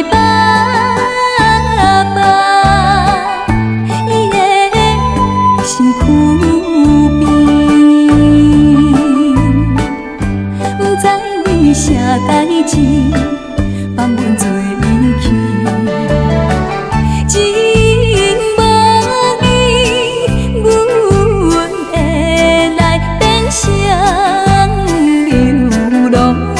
爸爸，伊的身躯边，不知为啥代志，放阮做伊去。真无义，阮会来变成流浪儿。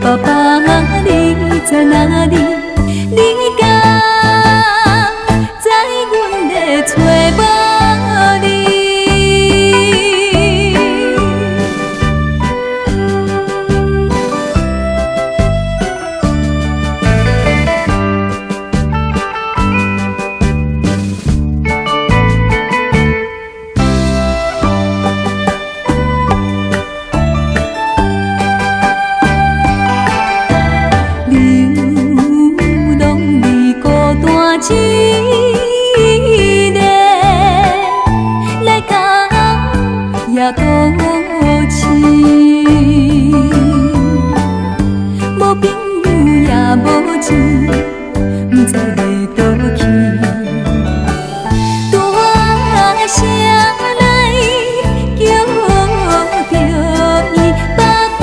爸爸，你在哪里？你敢知阮在找无你？一个来到夜都市，无朋友也无钱，不知要倒去。大声来叫着伊爸爸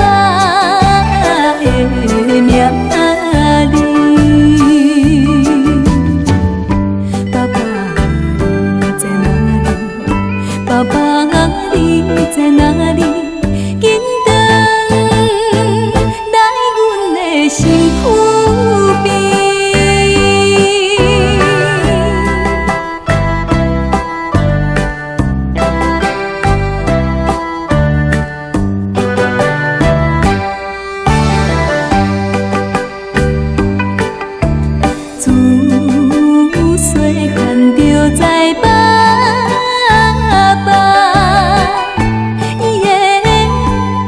的名。爸爸，你在哪里？紧回来阮的身躯边。自细汉就知爸爸，伊的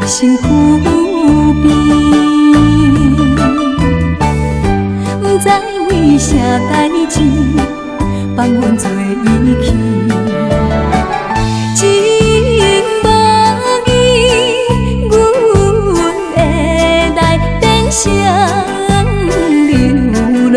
身躯边，不知为啥代志，放阮做伊去。真无义，阮会来变成流浪。